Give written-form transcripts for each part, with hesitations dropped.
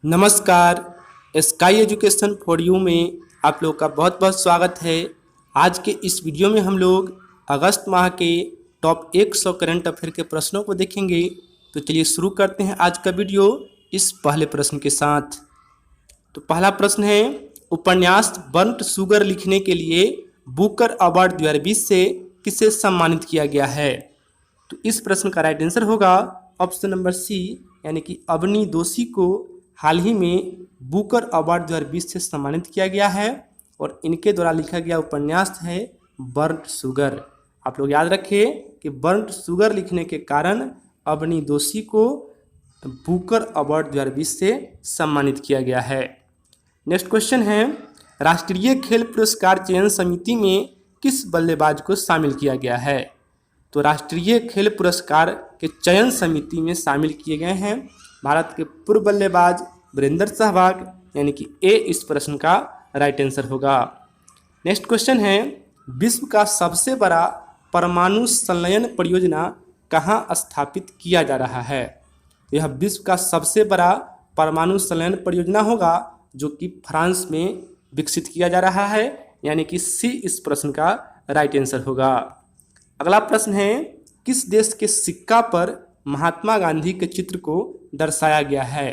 नमस्कार। Sky education for you में आप लोग का बहुत बहुत स्वागत है। आज के इस वीडियो में हम लोग अगस्त माह के टॉप 100 करंट अफेयर के प्रश्नों को देखेंगे। तो चलिए शुरू करते हैं आज का वीडियो इस पहले प्रश्न के साथ। तो पहला प्रश्न है, उपन्यास बर्न्ट शुगर लिखने के लिए बुकर अवार्ड 2020 से किसे सम्मानित किया गया है? तो इस प्रश्न का राइट आंसर होगा ऑप्शन नंबर सी, यानी कि अवनी दोषी को हाल ही में बुकर अवार्ड 2020 से सम्मानित किया गया है और इनके द्वारा लिखा गया उपन्यास है बर्न्ट शुगर। आप लोग याद रखें कि बर्न्ट शुगर लिखने के कारण अवनी दोषी को बुकर अवार्ड 2020 से सम्मानित किया गया है। नेक्स्ट क्वेश्चन है, राष्ट्रीय खेल पुरस्कार चयन समिति में किस बल्लेबाज को शामिल किया गया है? तो राष्ट्रीय खेल पुरस्कार के चयन समिति में शामिल किए गए हैं भारत के पूर्व बल्लेबाज वीरेंद्र सहवाग, यानी कि ए इस प्रश्न का राइट आंसर होगा। नेक्स्ट क्वेश्चन है, विश्व का सबसे बड़ा परमाणु संलयन परियोजना कहाँ स्थापित किया जा रहा है? यह विश्व का सबसे बड़ा परमाणु संलयन परियोजना होगा जो कि फ्रांस में विकसित किया जा रहा है, यानी कि सी इस प्रश्न का राइट आंसर होगा। अगला प्रश्न है, किस देश के सिक्का पर महात्मा गांधी के चित्र को दर्शाया गया है?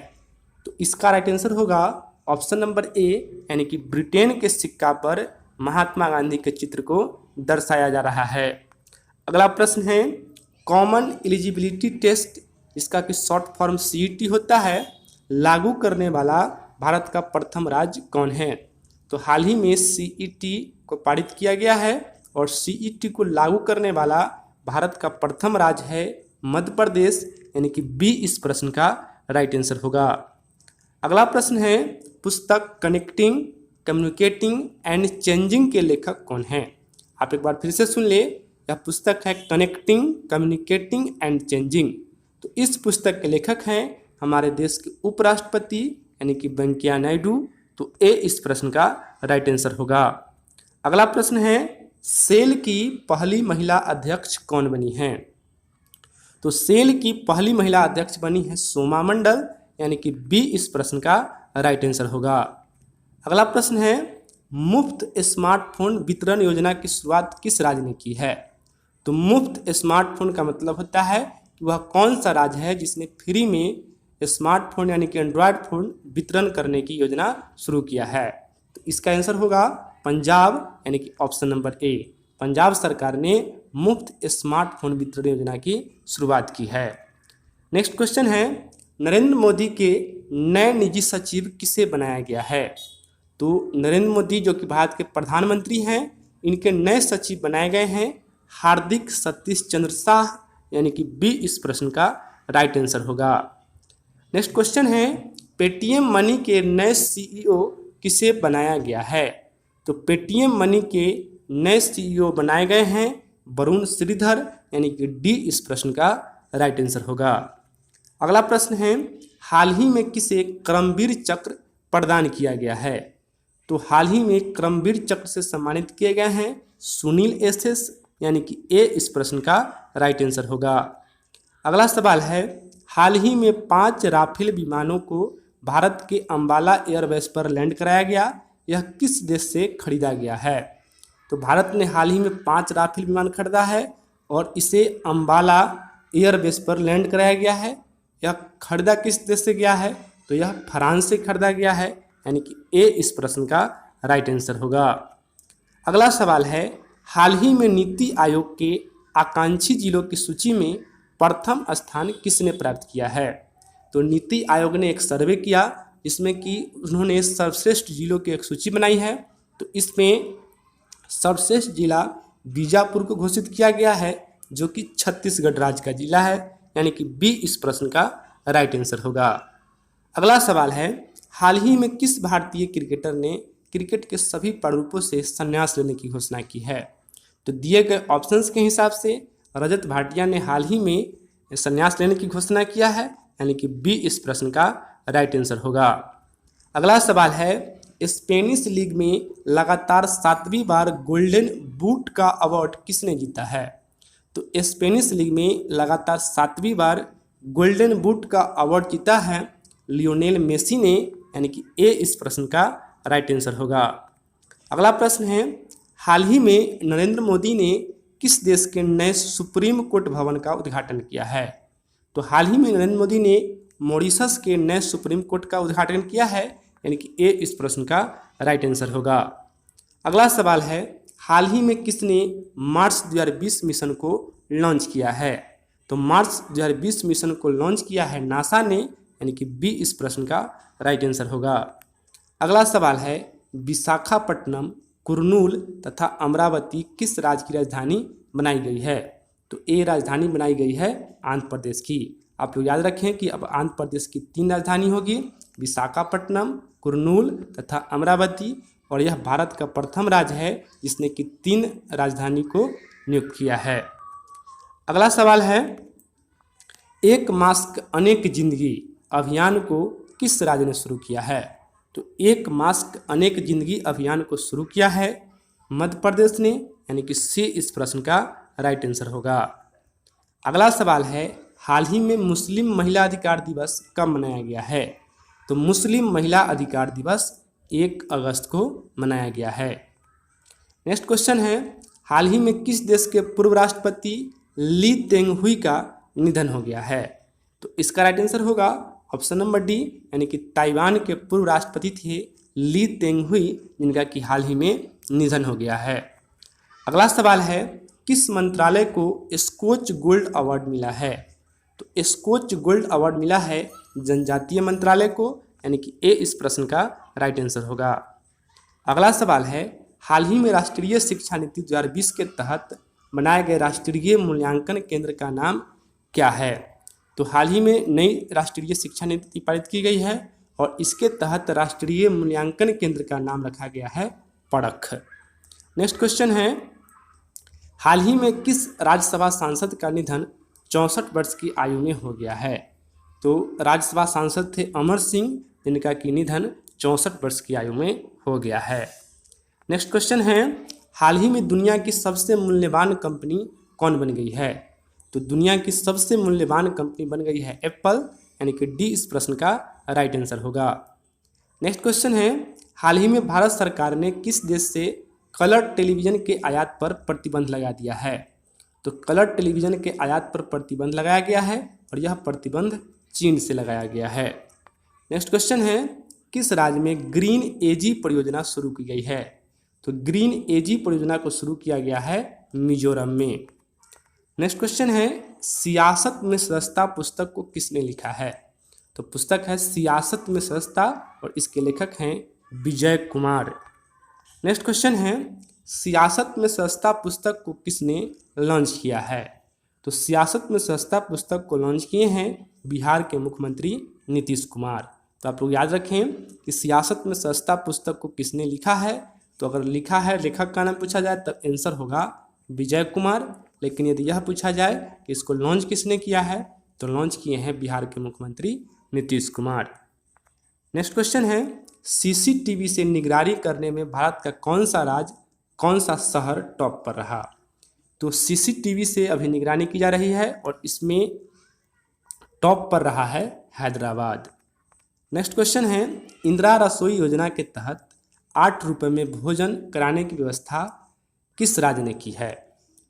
तो इसका राइट आंसर होगा ऑप्शन नंबर ए, यानी कि ब्रिटेन के सिक्का पर महात्मा गांधी के चित्र को दर्शाया जा रहा है। अगला प्रश्न है, कॉमन एलिजिबिलिटी टेस्ट, इसका कि शॉर्ट फॉर्म सीईटी होता है, लागू करने वाला भारत का प्रथम राज्य कौन है? तो हाल ही में सीईटी को पारित किया गया है और सीईटी को लागू करने वाला भारत का प्रथम राज्य है मध्य प्रदेश, यानी कि बी इस प्रश्न का राइट आंसर होगा। अगला प्रश्न है, पुस्तक कनेक्टिंग, कम्युनिकेटिंग एंड चेंजिंग के लेखक कौन हैं? आप एक बार फिर से सुन ले, यह पुस्तक है कनेक्टिंग, कम्युनिकेटिंग एंड चेंजिंग। तो इस पुस्तक के लेखक हैं हमारे देश के उपराष्ट्रपति, यानी कि वेंकैया नायडू। तो ए इस प्रश्न का राइट आंसर होगा। अगला प्रश्न है, सेल की पहली महिला अध्यक्ष कौन बनी हैं? तो सेल की पहली महिला अध्यक्ष बनी है सोमा मंडल, यानी कि बी इस प्रश्न का राइट आंसर होगा। अगला प्रश्न है, मुफ्त स्मार्टफोन वितरण योजना की शुरुआत किस राज्य ने की है? तो मुफ्त स्मार्टफोन का मतलब होता है कि वह कौन सा राज्य है जिसने फ्री में स्मार्टफोन यानी कि एंड्रॉयड फोन वितरण करने की योजना शुरू किया है? तो इसका आंसर होगा पंजाब, यानी कि ऑप्शन नंबर ए, पंजाब सरकार ने मुफ्त स्मार्टफोन वितरण योजना की शुरुआत की है। नेक्स्ट क्वेश्चन है, नरेंद्र मोदी के नए निजी सचिव किसे बनाया गया है? तो नरेंद्र मोदी जो कि भारत के प्रधानमंत्री हैं, इनके नए सचिव बनाए गए हैं हार्दिक सतीश चंद्र शाह, यानी कि बी इस प्रश्न का राइट आंसर होगा। नेक्स्ट क्वेश्चन है, पेटीएम मनी के नए सीईओ किसे बनाया गया है? तो पेटीएम मनी के नए सीईओ बनाए गए हैं वरुण श्रीधर, यानी कि डी इस प्रश्न का राइट आंसर होगा। अगला प्रश्न है, हाल ही में किसे कर्मवीर चक्र प्रदान किया गया है? तो हाल ही में कर्मवीर चक्र से सम्मानित किए गए हैं सुनील एसएस, यानी कि ए इस प्रश्न का राइट आंसर होगा। अगला सवाल है, हाल ही में 5 राफेल विमानों को भारत के अंबाला एयरबेस पर लैंड कराया गया, यह किस देश से खरीदा गया है? तो भारत ने हाल ही में 5 राफेल विमान खरीदा है और इसे अंबाला एयरबेस पर लैंड कराया गया है। यह खरीदा किस देश से गया है? तो यह फ्रांस से खरीदा गया है, यानी कि ए इस प्रश्न का राइट आंसर होगा। अगला सवाल है, हाल ही में नीति आयोग के आकांक्षी जिलों की सूची में प्रथम स्थान किसने प्राप्त किया है? तो नीति आयोग ने एक सर्वे किया जिसमें कि उन्होंने सर्वश्रेष्ठ जिलों की एक सूची बनाई है। तो इसमें सर्वश्रेष्ठ जिला बीजापुर को घोषित किया गया है जो कि छत्तीसगढ़ राज्य का जिला है, यानी कि बी इस प्रश्न का राइट आंसर होगा। अगला सवाल है, हाल ही में किस भारतीय क्रिकेटर ने क्रिकेट के सभी प्रारूपों से संन्यास लेने की घोषणा की है? तो दिए गए ऑप्शंस के हिसाब से रजत भाटिया ने हाल ही में संन्यास लेने की घोषणा किया है, यानी कि बी इस प्रश्न का राइट आंसर होगा। अगला सवाल है, स्पेनिश लीग में लगातार 7वीं बार गोल्डन बूट का अवार्ड किसने जीता है? तो स्पेनिश लीग में लगातार 7वीं बार गोल्डन बूट का अवार्ड जीता है लियोनेल मेसी ने, यानी कि ए इस प्रश्न का राइट आंसर होगा। अगला प्रश्न है, हाल ही में नरेंद्र मोदी ने किस देश के नए सुप्रीम कोर्ट भवन का उद्घाटन किया है? तो हाल ही में नरेंद्र मोदी ने मॉरिशस के नए सुप्रीम कोर्ट का उद्घाटन किया है, यानी कि ए इस प्रश्न का राइट आंसर होगा। अगला सवाल है, हाल ही में किसने मार्स 2020 मिशन को लॉन्च किया है? तो मार्स 2020 मिशन को लॉन्च किया है नासा ने, यानी कि बी इस प्रश्न का राइट आंसर होगा। अगला सवाल है, विशाखापट्टनम, कुर्नूल तथा अमरावती किस राज्य की राजधानी बनाई गई है? तो ए राजधानी बनाई गई है आंध्र प्रदेश की। आप लोग याद रखें कि अब आंध्र प्रदेश की 3 राजधानी होगी, विशाखापट्टनम, कुर्नूल तथा अमरावती, और यह भारत का प्रथम राज्य है जिसने कि 3 राजधानी को नियुक्त किया है। अगला सवाल है, एक मास्क अनेक जिंदगी अभियान को किस राज्य ने शुरू किया है? तो एक मास्क अनेक जिंदगी अभियान को शुरू किया है मध्य प्रदेश ने, यानी कि सी इस प्रश्न का राइट आंसर होगा। अगला सवाल है, हाल ही में मुस्लिम महिला अधिकार दिवस कब मनाया गया है? तो मुस्लिम महिला अधिकार दिवस 1 अगस्त को मनाया गया है। नेक्स्ट क्वेश्चन है, हाल ही में किस देश के पूर्व राष्ट्रपति ली तेंगहुई का निधन हो गया है? तो इसका राइट आंसर होगा ऑप्शन नंबर डी, यानी कि ताइवान के पूर्व राष्ट्रपति थे ली तेंगहुई, जिनका कि हाल ही में निधन हो गया है। अगला सवाल है, किस मंत्रालय को स्कॉच गोल्ड अवार्ड मिला है? तो स्कॉच गोल्ड अवार्ड मिला है जनजातीय मंत्रालय को, यानी कि ए इस प्रश्न का राइट आंसर होगा। अगला सवाल है, हाल ही में राष्ट्रीय शिक्षा नीति 2020 के तहत बनाए गए राष्ट्रीय मूल्यांकन केंद्र का नाम क्या है? तो हाल ही में नई राष्ट्रीय शिक्षा नीति पारित की गई है और इसके तहत राष्ट्रीय मूल्यांकन केंद्र का नाम रखा गया है पड़ख। नेक्स्ट क्वेश्चन है, हाल ही में किस राज्यसभा सांसद का निधन 64 वर्ष की आयु में हो गया है? तो राज्यसभा सांसद थे अमर सिंह, जिनका कि निधन 64 वर्ष की आयु में हो गया है। नेक्स्ट क्वेश्चन है, हाल ही में दुनिया की सबसे मूल्यवान कंपनी कौन बन गई है? तो दुनिया की सबसे मूल्यवान कंपनी बन गई है एप्पल, यानी कि डी इस प्रश्न का राइट आंसर होगा। नेक्स्ट क्वेश्चन है, हाल ही में भारत सरकार ने किस देश से कलर टेलीविज़न के आयात पर प्रतिबंध लगा दिया है? तो कलर टेलीविज़न के आयात पर प्रतिबंध लगाया गया है और यह प्रतिबंध चीन से लगाया गया है। नेक्स्ट क्वेश्चन है, किस राज्य में ग्रीन एजी परियोजना शुरू की गई है? तो ग्रीन एजी परियोजना को शुरू किया गया है मिजोरम में। नेक्स्ट क्वेश्चन है, सियासत में सस्ता पुस्तक को किसने लिखा है? तो पुस्तक है सियासत में सस्ता और इसके लेखक हैं विजय कुमार। नेक्स्ट क्वेश्चन है, सियासत में सस्ता पुस्तक को किसने लॉन्च किया है? तो सियासत में सस्ता पुस्तक को लॉन्च किए हैं बिहार के मुख्यमंत्री नीतीश कुमार। तो आप लोग याद रखें कि सियासत में सस्ता पुस्तक को किसने लिखा है। तो अगर लिखा है लेखक का नाम पूछा जाए तब आंसर होगा विजय कुमार, लेकिन यदि यह पूछा जाए कि इसको लॉन्च किसने किया है तो लॉन्च किए हैं बिहार के मुख्यमंत्री नीतीश कुमार। नेक्स्ट क्वेश्चन है, सीसीटीवी से निगरानी करने में भारत का कौन सा शहर टॉप पर रहा? तो सीसीटीवी से अभी निगरानी की जा रही है और इसमें टॉप पर रहा है हैदराबाद। नेक्स्ट क्वेश्चन है, इंदिरा रसोई योजना के तहत 8 रुपये में भोजन कराने की व्यवस्था किस राज्य ने की है?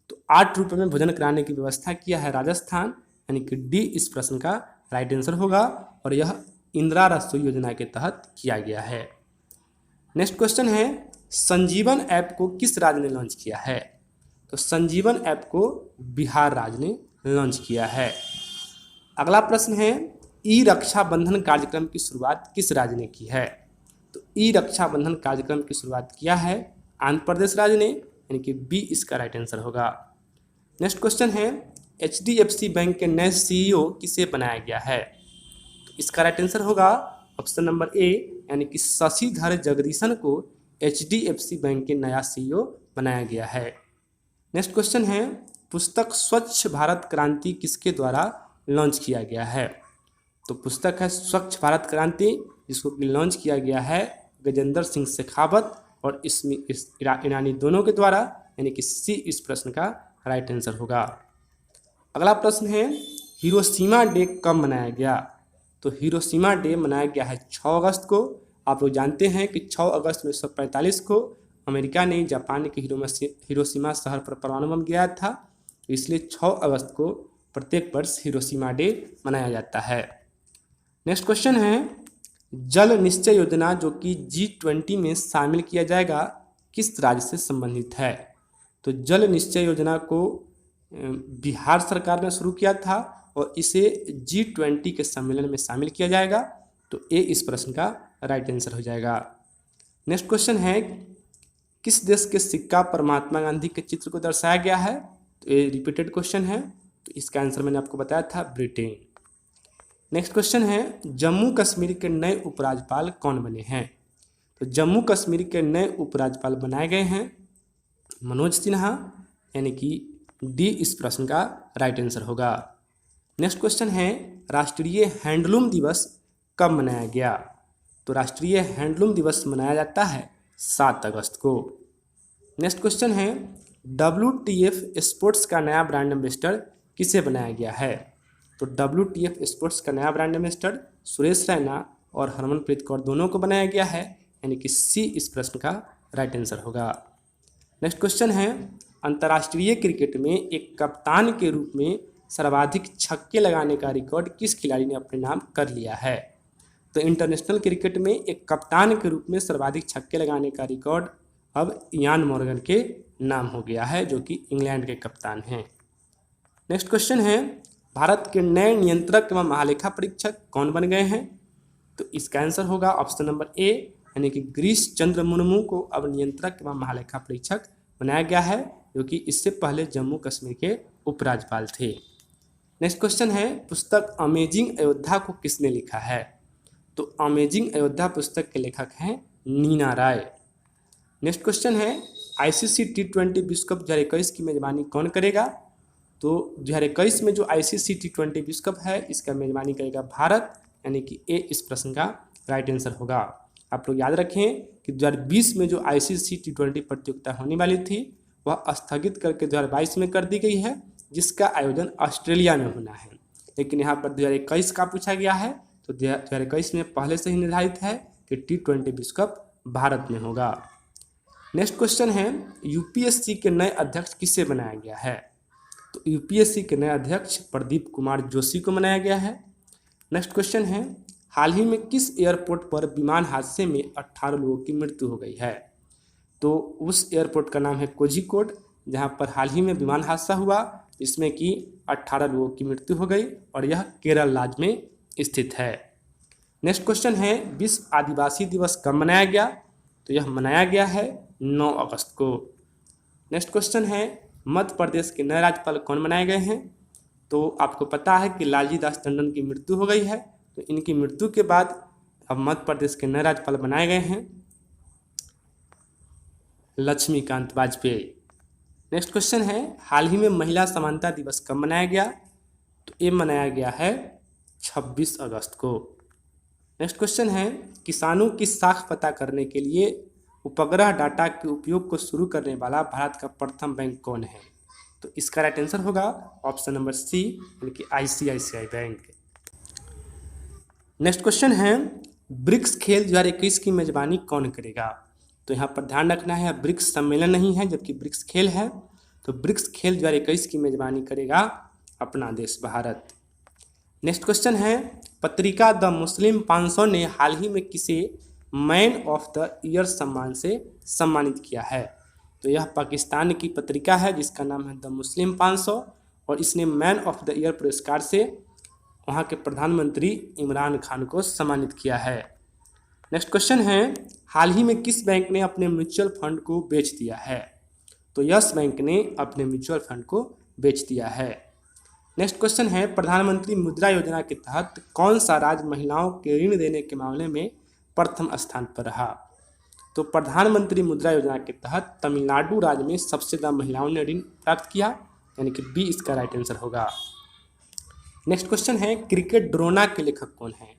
तो 8 रुपये में भोजन कराने की व्यवस्था किया है राजस्थान, यानी कि डी इस प्रश्न का राइट आंसर होगा और यह इंदिरा रसोई योजना के तहत किया गया है। नेक्स्ट क्वेश्चन है, संजीवन ऐप को किस राज्य ने लॉन्च किया है? तो संजीवन ऐप को बिहार राज्य ने लॉन्च किया है। अगला प्रश्न है, ई रक्षाबंधन कार्यक्रम की शुरुआत किस राज्य ने की है? तो ई रक्षाबंधन कार्यक्रम की शुरुआत किया है आंध्र प्रदेश राज्य ने, यानी कि बी इसका राइट आंसर होगा। नेक्स्ट क्वेश्चन है, HDFC बैंक के नए CEO किसे बनाया गया है? तो इसका राइट आंसर होगा ऑप्शन नंबर ए, यानी कि शशिधर जगदीशन को HDFC बैंक के नया CEO बनाया गया है। नेक्स्ट क्वेश्चन है, पुस्तक स्वच्छ भारत क्रांति किसके द्वारा लॉन्च किया गया है? तो पुस्तक है स्वच्छ भारत क्रांति, जिसको कि लॉन्च किया गया है गजेंद्र सिंह शेखावत और इसमें ईरानी दोनों के द्वारा, यानी कि सी इस प्रश्न का राइट आंसर होगा। अगला प्रश्न है, हिरोशिमा डे कब मनाया गया? तो हिरोशिमा डे मनाया गया है 6 अगस्त को। आप लोग जानते हैं कि 6 अगस्त 1945 को अमेरिका ने जापान के हिरोशिमा शहर पर परमाणु बम गिराया था, इसलिए 6 अगस्त को प्रत्येक वर्ष हिरोशिमा डे मनाया जाता है। नेक्स्ट क्वेश्चन है, जल निश्चय योजना जो कि G20 में शामिल किया जाएगा किस राज्य से संबंधित है? तो जल निश्चय योजना को बिहार सरकार ने शुरू किया था और इसे G20 के सम्मेलन में शामिल किया जाएगा, तो ए इस प्रश्न का राइट आंसर हो जाएगा। नेक्स्ट क्वेश्चन है, किस देश के सिक्का पर महात्मा गांधी के चित्र को दर्शाया गया है? तो ये रिपीटेड क्वेश्चन है, तो इसका आंसर मैंने आपको बताया था, ब्रिटेन। नेक्स्ट क्वेश्चन है, जम्मू कश्मीर के नए उपराज्यपाल कौन बने हैं? तो जम्मू कश्मीर के नए उपराज्यपाल बनाए गए हैं मनोज सिन्हा, यानी कि डी इस प्रश्न का राइट आंसर होगा। नेक्स्ट क्वेश्चन है, राष्ट्रीय हैंडलूम दिवस कब मनाया गया? तो राष्ट्रीय हैंडलूम दिवस मनाया जाता है 7 अगस्त को। नेक्स्ट क्वेश्चन है, WTF स्पोर्ट्स का नया ब्रांड एम्बेसडर किसे बनाया गया है? तो WTF स्पोर्ट्स का नया ब्रांड एम्बेसडर सुरेश रैना और हरमनप्रीत कौर दोनों को बनाया गया है, यानी कि सी इस प्रश्न का राइट आंसर होगा। नेक्स्ट क्वेश्चन है, अंतर्राष्ट्रीय क्रिकेट में एक कप्तान के रूप में सर्वाधिक छक्के लगाने का रिकॉर्ड किस खिलाड़ी ने अपने नाम कर लिया है? तो इंटरनेशनल क्रिकेट में एक कप्तान के रूप में सर्वाधिक छक्के लगाने का रिकॉर्ड अब इयान मॉर्गन के नाम हो गया है, जो कि इंग्लैंड के कप्तान हैं। नेक्स्ट क्वेश्चन है, भारत के नए नियंत्रक एवं महालेखा परीक्षक कौन बन गए हैं? तो इसका आंसर होगा ऑप्शन नंबर ए, यानी कि गिरीश चंद्र मुर्मू को अब नियंत्रक एवं महालेखा परीक्षक बनाया गया है, जो कि इससे पहले जम्मू कश्मीर के उपराज्यपाल थे। नेक्स्ट क्वेश्चन है, पुस्तक अमेजिंग अयोध्या को किसने लिखा है? तो अमेजिंग अयोध्या पुस्तक के लेखक हैं नीना राय। नेक्स्ट क्वेश्चन है, ICC T20 विश्व कप 2021 की मेजबानी कौन करेगा? तो 2021 में जो ICC T20 विश्व कप है इसका मेजबानी करेगा भारत, यानी कि ए इस प्रश्न का राइट आंसर होगा। आप लोग याद रखें कि 2020 में जो ICC T20 प्रतियोगिता होने वाली थी वह स्थगित करके 2022 में कर दी गई है, जिसका आयोजन ऑस्ट्रेलिया में होना है, लेकिन यहाँ पर 2021 का पूछा गया है, तो 2021 में पहले से ही निर्धारित है कि T20 विश्व कप भारत में होगा। नेक्स्ट क्वेश्चन है, UPSC के नए अध्यक्ष किसे बनाया गया है? तो UPSC के नए अध्यक्ष प्रदीप कुमार जोशी को बनाया गया है। नेक्स्ट क्वेश्चन है, हाल ही में किस एयरपोर्ट पर विमान हादसे में 18 लोगों की मृत्यु हो गई है? तो उस एयरपोर्ट का नाम है कोझिकोड, जहां पर हाल ही में विमान हादसा हुआ जिसमें कि 18 लोगों की मृत्यु हो गई और यह केरल राज्य में स्थित है। नेक्स्ट क्वेश्चन है, विश्व आदिवासी दिवस कब मनाया गया? तो यह मनाया गया है 9 अगस्त को। नेक्स्ट क्वेश्चन है, मध्य प्रदेश के नए राज्यपाल कौन बनाए गए हैं? तो आपको पता है कि लालजी दास टंडन की मृत्यु हो गई है, तो इनकी मृत्यु के बाद अब मध्य प्रदेश के नए राज्यपाल बनाए गए हैं लक्ष्मीकांत वाजपेयी। नेक्स्ट क्वेश्चन है, हाल ही में महिला समानता दिवस कब मनाया गया? तो ये मनाया गया है 26 अगस्त को। नेक्स्ट क्वेश्चन है, किसानों की साख पता करने के लिए उपग्रह डाटा के उपयोग को शुरू करने वाला भारत का प्रथम बैंक कौन है? तो इसका राइट आंसर होगा ऑप्शन नंबर सी, यानी कि ICICI बैंक। नेक्स्ट क्वेश्चन है, ब्रिक्स खेल 2021 की मेजबानी कौन करेगा? तो यहाँ पर ध्यान रखना है, ब्रिक्स सम्मेलन नहीं है जबकि ब्रिक्स खेल है, तो ब्रिक्स खेल 2021 की मेजबानी करेगा अपना देश भारत। नेक्स्ट क्वेश्चन है, पत्रिका द मुस्लिम 500 ने हाल ही में किसे मैन ऑफ द ईयर सम्मान से सम्मानित किया है? तो यह पाकिस्तान की पत्रिका है जिसका नाम है द मुस्लिम 500 और इसने मैन ऑफ द ईयर पुरस्कार से वहाँ के प्रधानमंत्री इमरान खान को सम्मानित किया है। नेक्स्ट क्वेश्चन है, हाल ही में किस बैंक ने अपने म्यूचुअल फंड को बेच दिया है? तो यस बैंक ने अपने म्यूचुअल फंड को बेच दिया है। नेक्स्ट क्वेश्चन है, प्रधानमंत्री मुद्रा योजना के तहत कौन सा राज्य महिलाओं के ऋण देने के मामले में प्रथम स्थान पर रहा? तो प्रधानमंत्री मुद्रा योजना के तहत तमिलनाडु राज्य में सबसे ज़्यादा महिलाओं ने ऋण प्राप्त किया, यानी कि बी इसका राइट आंसर होगा। नेक्स्ट क्वेश्चन है, क्रिकेट ड्रोना के लेखक कौन है?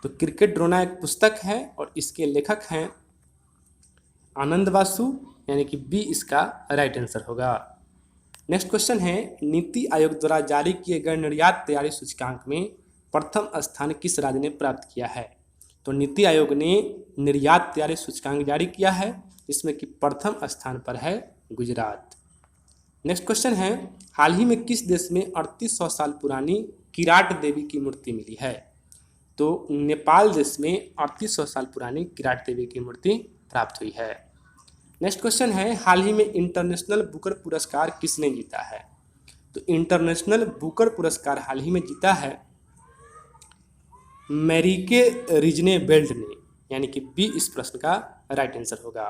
तो क्रिकेट ड्रोना एक पुस्तक है और इसके लेखक हैं आनंद बासु, यानी कि बी इसका राइट आंसर होगा। नेक्स्ट क्वेश्चन है, नीति आयोग द्वारा जारी किए गए निर्यात तैयारी सूचकांक में प्रथम स्थान किस राज्य ने प्राप्त किया है? तो नीति आयोग ने निर्यात तैयारी सूचकांक जारी किया है, जिसमें कि प्रथम स्थान पर है गुजरात। नेक्स्ट क्वेश्चन है, हाल ही में किस देश में 3800 साल पुरानी किराट देवी की मूर्ति मिली है? तो नेपाल देश में 3800 साल पुरानी किराट देवी की मूर्ति प्राप्त हुई है। नेक्स्ट क्वेश्चन है, हाल ही में इंटरनेशनल बुकर पुरस्कार किसने जीता है? तो इंटरनेशनल बुकर पुरस्कार हाल ही में जीता है मैरीके रिजनेबेल्ट ने, यानी कि बी इस प्रश्न का राइट आंसर होगा।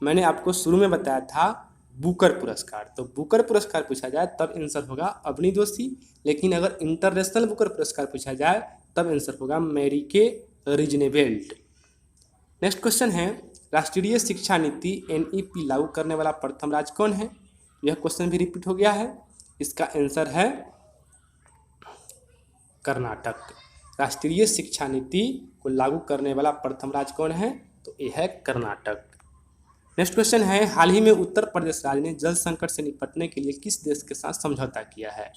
मैंने आपको शुरू में बताया था बुकर पुरस्कार, तो बुकर पुरस्कार पूछा जाए तब आंसर होगा अवनी जोशी, लेकिन अगर इंटरनेशनल बुकर पुरस्कार पूछा जाए तब आंसर होगा मैरीके रिजनेबेल्ट। नेक्स्ट क्वेश्चन है, राष्ट्रीय शिक्षा नीति NEP लागू करने वाला प्रथम राज्य कौन है? यह क्वेश्चन भी रिपीट हो गया है, इसका आंसर है कर्नाटक। राष्ट्रीय शिक्षा नीति को लागू करने वाला प्रथम राज्य कौन है? तो यह है कर्नाटक। नेक्स्ट क्वेश्चन है, हाल ही में उत्तर प्रदेश राज्य ने जल संकट से निपटने के लिए किस देश के साथ समझौता किया है?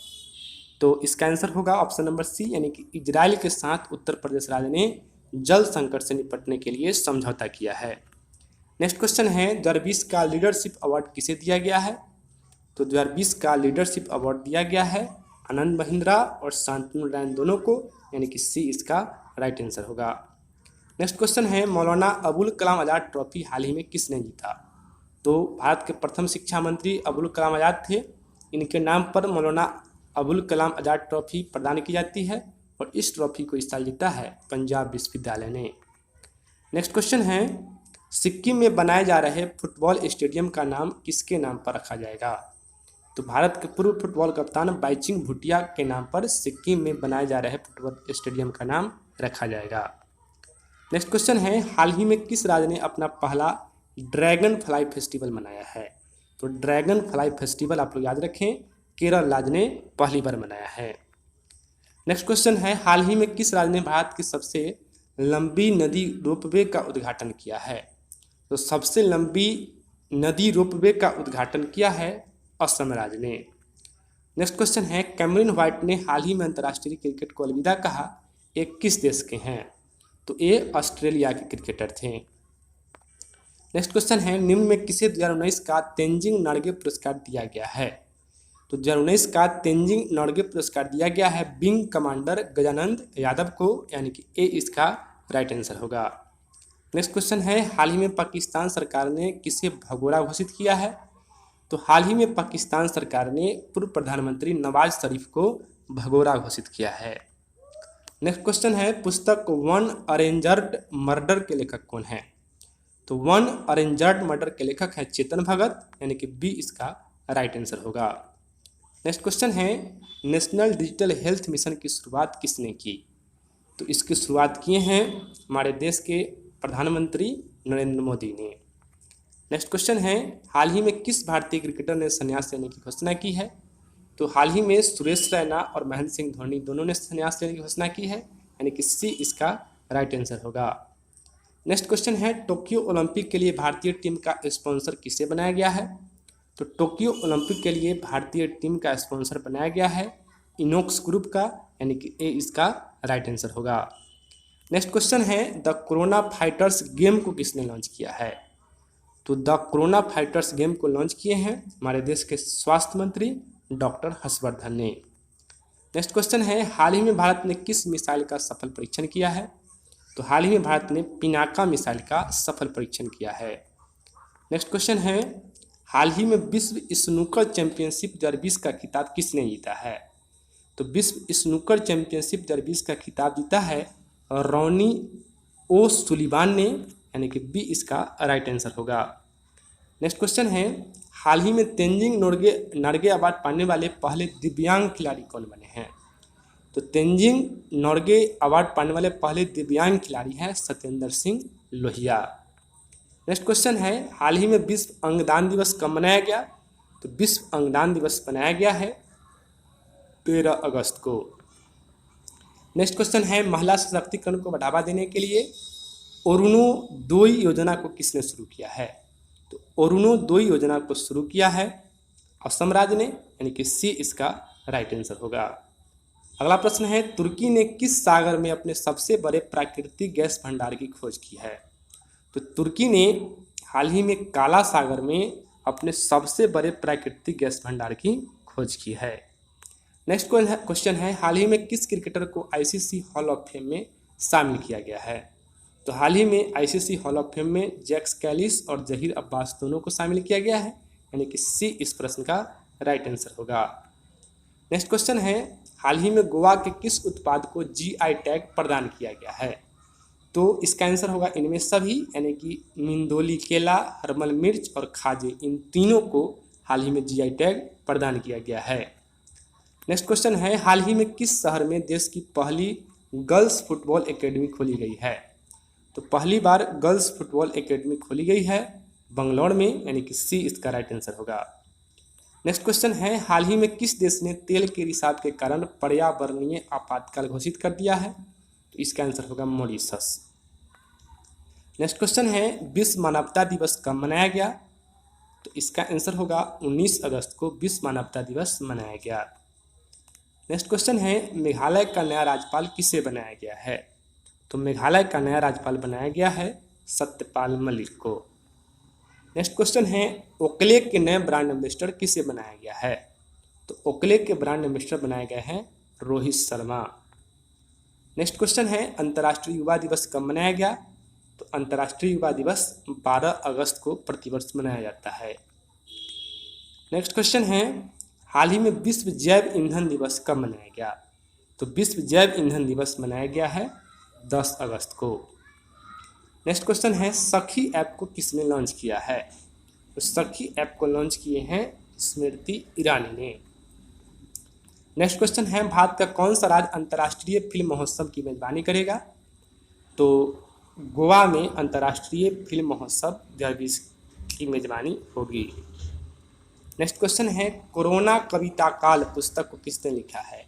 तो इसका आंसर होगा ऑप्शन नंबर सी, यानी कि इजराइल के साथ उत्तर प्रदेश राज्य ने जल संकट से निपटने के लिए समझौता किया है। नेक्स्ट क्वेश्चन है, 2020 का लीडरशिप अवार्ड किसे दिया गया है? तो 2020 का लीडरशिप अवार्ड दिया गया है आनंद महिंद्रा और शांतनु रायन दोनों को, यानी कि सी इसका राइट आंसर होगा। नेक्स्ट क्वेश्चन है, मौलाना अबुल कलाम आज़ाद ट्रॉफी हाल ही में किसने जीता? तो भारत के प्रथम शिक्षा मंत्री अबुल कलाम आज़ाद थे, इनके नाम पर मौलाना अबुल कलाम आज़ाद ट्रॉफी प्रदान की जाती है और इस ट्रॉफी को इस साल जीता है पंजाब विश्वविद्यालय ने। नेक्स्ट क्वेश्चन है, सिक्किम में बनाए जा रहे फुटबॉल स्टेडियम का नाम किसके नाम पर रखा जाएगा? तो भारत के पूर्व फुटबॉल कप्तान बाइचिंग भूटिया के नाम पर सिक्किम में बनाए जा रहे फुटबॉल स्टेडियम का नाम रखा जाएगा। नेक्स्ट क्वेश्चन है, हाल ही में किस राज्य ने अपना पहला ड्रैगन फ्लाई फेस्टिवल मनाया है? तो ड्रैगन फ्लाई फेस्टिवल आप लोग याद रखें, केरल राज्य ने पहली बार मनाया है। नेक्स्ट क्वेश्चन है, हाल ही में किस राज्य ने भारत की सबसे लंबी नदी रोपवे का उद्घाटन किया है? तो सबसे लंबी नदी रोपवे का उद्घाटन किया है असम राज्य ने। नेक्स्ट क्वेश्चन है, कैमरिन व्हाइट ने हाल ही में अंतर्राष्ट्रीय क्रिकेट को अलविदा कहा, ये किस देश के हैं? तो ये ऑस्ट्रेलिया के क्रिकेटर थे। नेक्स्ट क्वेश्चन है, निम्न में किसे 2019 का तेंजिंग नोर्गे पुरस्कार दिया गया है? तो 2019 का तेंजिंग नोर्गे पुरस्कार दिया गया है विंग कमांडर गजानंद यादव को, यानी कि ए इसका राइट आंसर होगा। नेक्स्ट क्वेश्चन है, हाल ही में पाकिस्तान सरकार ने किसे भगोड़ा घोषित किया है? तो हाल ही में पाकिस्तान सरकार ने पूर्व प्रधानमंत्री नवाज शरीफ को भगोड़ा घोषित किया है। नेक्स्ट क्वेश्चन है, पुस्तक वन अरेंजर्ड मर्डर के लेखक कौन है? तो वन अरेंजर्ड मर्डर के लेखक है चेतन भगत, यानी कि बी इसका राइट आंसर होगा। नेक्स्ट क्वेश्चन है, नेशनल डिजिटल हेल्थ मिशन की शुरुआत किसने की? तो इसकी शुरुआत किए हैं हमारे देश के प्रधानमंत्री नरेंद्र मोदी ने। नेक्स्ट क्वेश्चन है, हाल ही में किस भारतीय क्रिकेटर ने संन्यास लेने की घोषणा की है? तो हाल ही में सुरेश रैना और महेंद्र सिंह धोनी दोनों ने संन्यास लेने की घोषणा की है, यानी कि सी इसका राइट आंसर होगा। नेक्स्ट क्वेश्चन है, टोक्यो ओलंपिक के लिए भारतीय टीम का स्पॉन्सर किसे बनाया गया है? तो टोक्यो ओलंपिक के लिए भारतीय टीम का स्पॉन्सर बनाया गया है इनोक्स ग्रुप का, यानी कि ए इसका राइट आंसर होगा। नेक्स्ट क्वेश्चन है, द कोरोना फाइटर्स गेम को किसने लॉन्च किया है? तो द कोरोना फाइटर्स गेम को लॉन्च किए हैं हमारे देश के स्वास्थ्य मंत्री डॉक्टर हर्षवर्धन ने। नेक्स्ट क्वेश्चन है, हाल ही में भारत ने किस मिसाइल का सफल परीक्षण किया है? तो हाल ही में भारत ने पिनाका मिसाइल का सफल परीक्षण किया है। नेक्स्ट क्वेश्चन है, हाल ही में विश्व स्नूकर चैंपियनशिप 2020 का खिताब किसने जीता है? तो विश्व स्नूकर चैंपियनशिप 2020 का खिताब जीता है रॉनी ओ सुलिवान ने, यानी कि बी इसका राइट आंसर होगा। नेक्स्ट क्वेश्चन है, हाल ही में तेंजिंग नोर्गे अवार्ड पाने वाले पहले दिव्यांग खिलाड़ी कौन बने हैं? तो तेंजिंग नोर्गे अवार्ड पाने वाले पहले दिव्यांग खिलाड़ी हैं सत्येंद्र सिंह लोहिया। नेक्स्ट क्वेश्चन है, हाल ही में विश्व अंगदान दिवस कब मनाया गया? तो विश्व अंगदान दिवस मनाया गया है 13 अगस्त को। नेक्स्ट क्वेश्चन है, महिला सशक्तिकरण को बढ़ावा देने के लिए अरुणोदय योजना को किसने शुरू किया है? तो अरुणोदय योजना को शुरू किया है असम राज्य ने, यानी कि सी इसका राइट आंसर होगा। अगला प्रश्न है, तुर्की ने किस सागर में अपने सबसे बड़े प्राकृतिक गैस भंडार की खोज की है? तो तुर्की ने हाल ही में काला सागर में अपने सबसे बड़े प्राकृतिक गैस भंडार की खोज की है। नेक्स्ट क्वेश्चन है, हाल ही में किस क्रिकेटर को आईसीसी हॉल ऑफ फेम में शामिल किया गया है? तो हाल ही में आईसीसी हॉल ऑफ फेम में जैक कैलिस और जहीर अब्बास दोनों को शामिल किया गया है, यानी कि सी इस प्रश्न का राइट आंसर होगा। नेक्स्ट क्वेश्चन है, हाल ही में गोवा के किस उत्पाद को जीआई टैग प्रदान किया गया है? तो इसका आंसर होगा इनमें सभी, यानी कि मिंदोली केला, हरमल मिर्च और खाजे, इन तीनों को हाल ही में जीआई टैग प्रदान किया गया है। नेक्स्ट क्वेश्चन है, हाल ही में किस शहर में देश की पहली गर्ल्स फुटबॉल एकेडमी खोली गई है? तो पहली बार गर्ल्स फुटबॉल एकेडमी खोली गई है बंगलौर में, यानी कि सी इसका राइट आंसर होगा। नेक्स्ट क्वेश्चन है, हाल ही में किस देश ने तेल के रिसाव के कारण पर्यावरणीय आपातकाल घोषित कर दिया है? तो इसका आंसर होगा मॉरिशस। नेक्स्ट क्वेश्चन है, विश्व मानवता दिवस कब मनाया गया? तो इसका आंसर होगा 19 अगस्त को विश्व मानवता दिवस मनाया गया। नेक्स्ट क्वेश्चन है, मेघालय का नया राज्यपाल किसे बनाया गया है? तो मेघालय का नया राज्यपाल बनाया गया है सत्यपाल मलिक को। नेक्स्ट क्वेश्चन है, ओकले के नए ब्रांड एम्बेसडर किसे बनाया गया है? तो ओकले के ब्रांड एम्बेसडर बनाए गए हैं रोहित शर्मा। नेक्स्ट क्वेश्चन है, अंतर्राष्ट्रीय युवा दिवस कब मनाया गया? तो अंतर्राष्ट्रीय युवा दिवस 12 अगस्त को प्रतिवर्ष मनाया जाता है। नेक्स्ट क्वेश्चन है, हाल ही में विश्व जैव ईंधन दिवस कब मनाया गया? तो विश्व जैव ईंधन दिवस मनाया गया है 10 अगस्त को। नेक्स्ट क्वेश्चन है, सखी ऐप को किसने लॉन्च किया है? तो सखी ऐप को लॉन्च किए हैं स्मृति ईरानी ने। नेक्स्ट क्वेश्चन है, भारत का कौन सा राज्य अंतर्राष्ट्रीय फिल्म महोत्सव की मेजबानी करेगा? तो गोवा में अंतर्राष्ट्रीय फिल्म महोत्सव 2020 की मेजबानी होगी। नेक्स्ट क्वेश्चन है, कोरोना कविता काल पुस्तक को किसने लिखा है?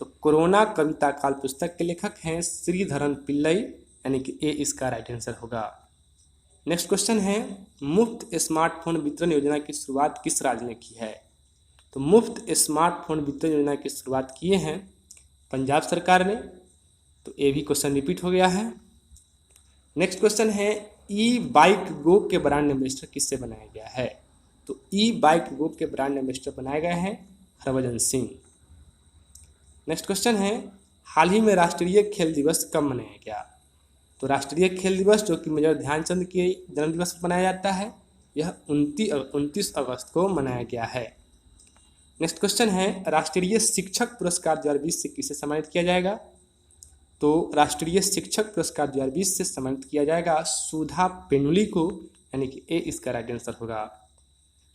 तो कोरोना कविता काल पुस्तक के लेखक हैं श्रीधरन पिल्लई, यानी कि ए इसका राइट आंसर होगा। नेक्स्ट क्वेश्चन है, मुफ्त स्मार्टफोन वितरण योजना की शुरुआत किस राज्य ने की है? तो मुफ्त स्मार्टफोन वितरण योजना की शुरुआत किए हैं पंजाब सरकार ने। तो ये भी क्वेश्चन रिपीट हो गया है। नेक्स्ट क्वेश्चन है, ई बाइक गो के ब्रांड एम्बेसडर किससे बनाया गया है? तो ई बाइक गो के ब्रांड एम्बेसडर बनाए गए हैं हरभजन सिंह। नेक्स्ट क्वेश्चन है, हाल ही में राष्ट्रीय खेल दिवस कब मनाया गया? तो राष्ट्रीय खेल दिवस जो कि मेजर ध्यानचंद के जन्मदिवस पर मनाया जाता है, यह 29 अगस्त को मनाया गया है। नेक्स्ट क्वेश्चन है, राष्ट्रीय शिक्षक पुरस्कार 2020 से किसे सम्मानित किया जाएगा? तो राष्ट्रीय शिक्षक पुरस्कार 2020 से सम्मानित किया जाएगा सुधा पेनुली को, यानी कि ए इसका राइट आंसर होगा।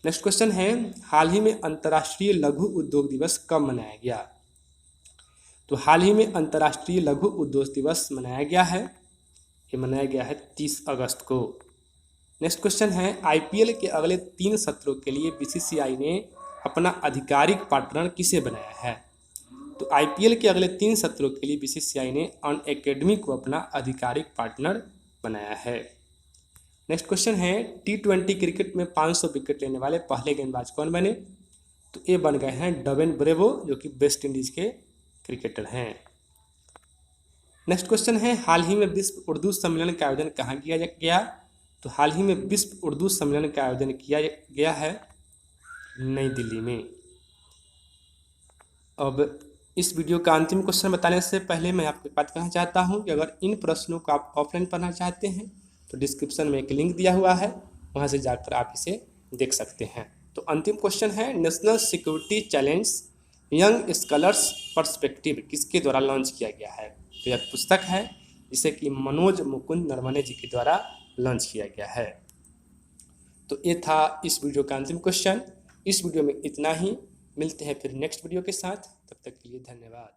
नेक्स्ट क्वेश्चन है, हाल ही में अंतर्राष्ट्रीय लघु उद्योग दिवस कब मनाया गया? तो हाल ही में अंतर्राष्ट्रीय लघु उद्योग दिवस मनाया गया है, ये मनाया गया है 30 अगस्त को। नेक्स्ट क्वेश्चन है, आईपीएल के अगले 3 सत्रों के लिए बीसीसीआई ने अपना आधिकारिक पार्टनर किसे बनाया है? तो आईपीएल के अगले 3 सत्रों के लिए बीसीसीआई ने अनअकैडमी को अपना आधिकारिक पार्टनर बनाया है। नेक्स्ट क्वेश्चन है, T20 क्रिकेट में 500 विकेट लेने वाले पहले गेंदबाज कौन बने? तो ये बन गए हैं डवेन ब्रेवो, जो कि वेस्ट इंडीज के क्रिकेटर हैं। नेक्स्ट क्वेश्चन है, हाल ही में विश्व उर्दू सम्मेलन का आयोजन कहाँ किया गया? तो हाल ही में विश्व उर्दू सम्मेलन का आयोजन किया गया है नई दिल्ली में। अब इस वीडियो का अंतिम क्वेश्चन बताने से पहले मैं आपको बात कहना चाहता हूं कि अगर इन प्रश्नों को आप ऑफलाइन पढ़ना चाहते हैं तो डिस्क्रिप्शन में एक लिंक दिया हुआ है, वहां से जाकर आप इसे देख सकते हैं। तो अंतिम क्वेश्चन है, national security challenge young scholars perspective किसके द्वारा लॉन्च किया गया है? तो यह पुस्तक है जिसे कि मनोज मुकुंद नरवणे जी के द्वारा लॉन्च किया गया है। तो ये था इस वीडियो का अंतिम क्वेश्चन। इस वीडियो में इतना ही, मिलते हैं फिर नेक्स्ट वीडियो के साथ, तब तक के लिए धन्यवाद।